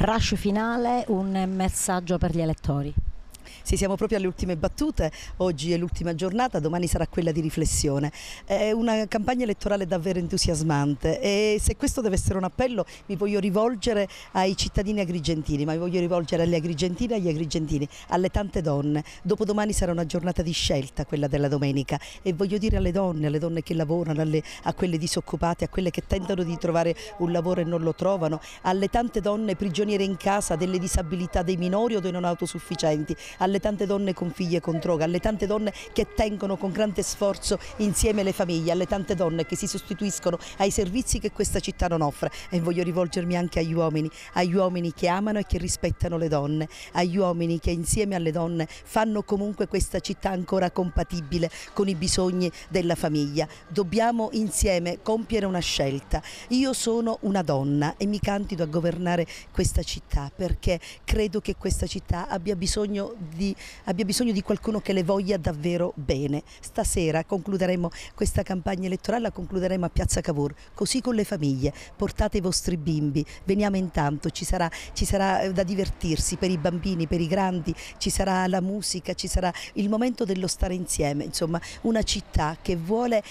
rush finale, un messaggio per gli elettori. Sì, siamo proprio alle ultime battute, oggi è l'ultima giornata, domani sarà quella di riflessione. È una campagna elettorale davvero entusiasmante e se questo deve essere un appello mi voglio rivolgere ai cittadini agrigentini, ma mi voglio rivolgere alle agrigentine e agli agrigentini, alle tante donne. Dopodomani sarà una giornata di scelta, quella della domenica, e voglio dire alle donne che lavorano, a quelle disoccupate, a quelle che tentano di trovare un lavoro e non lo trovano, alle tante donne prigioniere in casa delle disabilità, dei minori o dei non autosufficienti, alle tante donne con figli e con droga, alle tante donne che tengono con grande sforzo insieme le famiglie, alle tante donne che si sostituiscono ai servizi che questa città non offre. E voglio rivolgermi anche agli uomini che amano e che rispettano le donne, agli uomini che insieme alle donne fanno comunque questa città ancora compatibile con i bisogni della famiglia. Dobbiamo insieme compiere una scelta. Io sono una donna e mi candido a governare questa città perché credo che questa città abbia bisogno di qualcuno che le voglia davvero bene. Stasera concluderemo questa campagna elettorale, la concluderemo a Piazza Cavour, così con le famiglie. Portate i vostri bimbi, veniamo intanto, ci sarà da divertirsi per i bambini, per i grandi, ci sarà la musica, ci sarà il momento dello stare insieme, insomma una città che vuole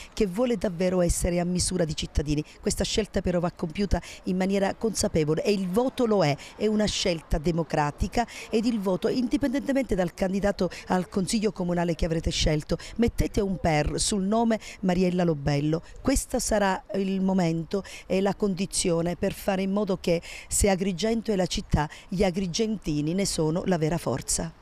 davvero essere a misura di cittadini. Questa scelta però va compiuta in maniera consapevole e il voto lo è una scelta democratica ed il voto, indipendentemente dal candidato al consiglio comunale che avrete scelto, mettete un per sul nome Mariella Lobello. Questo sarà il momento e la condizione per fare in modo che se Agrigento è la città, gli agrigentini ne sono la vera forza.